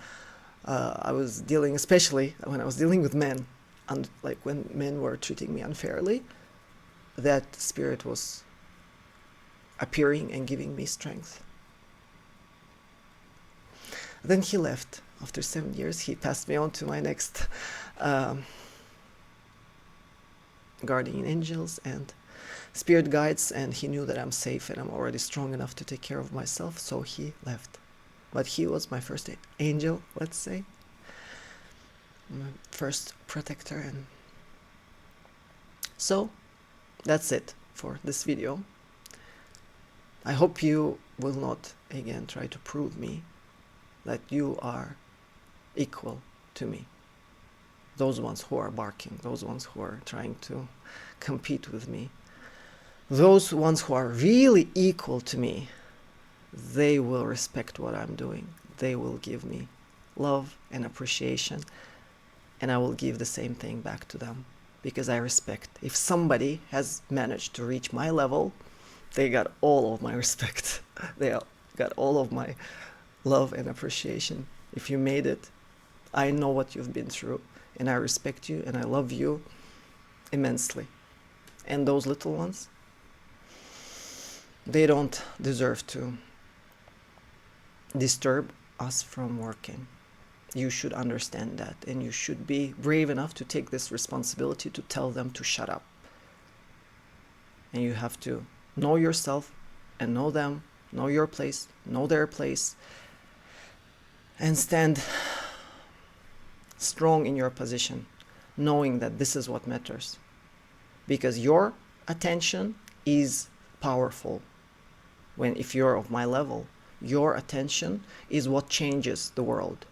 I was dealing, especially when I was dealing with men, and like when men were treating me unfairly, that spirit was appearing and giving me strength. Then he left. After 7 years, he passed me on to my next guardian angels and spirit guides, and he knew that I'm safe and I'm already strong enough to take care of myself, so he left. But he was my first angel, let's say, my first protector. And so that's it for this video. I hope you will not again try to prove me that you are equal to me. Those ones who are barking, those ones who are trying to compete with me, those ones who are really equal to me, they will respect what I'm doing. They will give me love and appreciation, and I will give the same thing back to them because I respect. If somebody has managed to reach my level, they got all of my respect. They got all of my love and appreciation. If you made it, I know what you've been through, and I respect you and I love you immensely. And those little ones, they don't deserve to disturb us from working. You should understand that, and you should be brave enough to take this responsibility to tell them to shut up. And you have to know yourself and know them, know your place, know their place, and stand strong in your position, knowing that this is what matters. Because your attention is powerful. If you're of my level, your attention is what changes the world.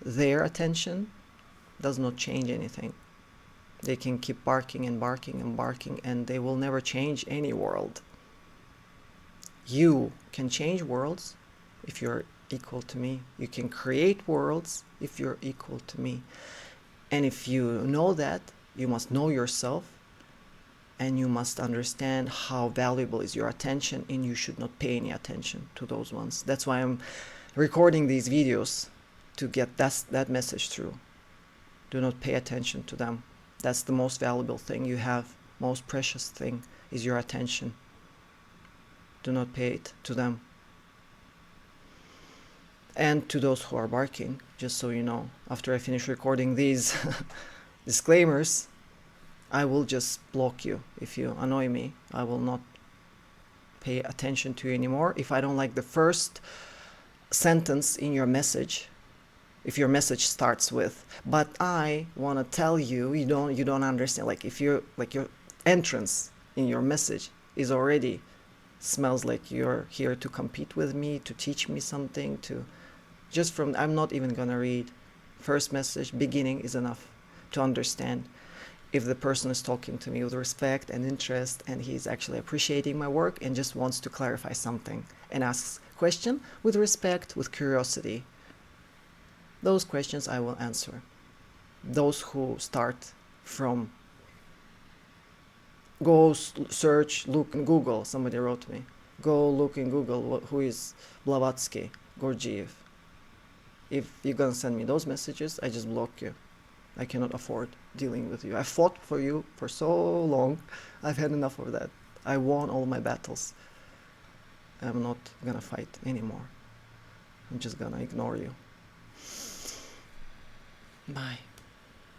Their attention does not change anything. They can keep barking and barking and barking, and they will never change any world. You can change worlds if you're equal to me. You can create worlds if you're equal to me. And if you know that, you must know yourself, and you must understand how valuable is your attention, and you should not pay any attention to those ones. That's why I'm recording these videos, to get that message through. Do not pay attention to them. That's the most valuable thing you have. Most precious thing is your attention. Do not pay it to them. And to those who are barking, just so you know, after I finish recording these disclaimers, I will just block you. If you annoy me, I will not pay attention to you anymore. If I don't like the first sentence in your message, if your message starts with, but I want to tell you, you don't understand. Like if you're, like your entrance in your message is already smells like you're here to compete with me, to teach me something, I'm not even gonna read. First message, beginning is enough to understand if the person is talking to me with respect and interest, and he's actually appreciating my work and just wants to clarify something and asks question with respect, with curiosity. Those questions I will answer. Those who start from go search, look in Google, somebody wrote me, go look in Google who is Blavatsky, Gurdjieff. If you're gonna send me those messages, I just block you. I cannot afford dealing with you. I fought for you for so long. I've had enough of that. I won all my battles. I'm not gonna fight anymore. I'm just gonna ignore you. Bye.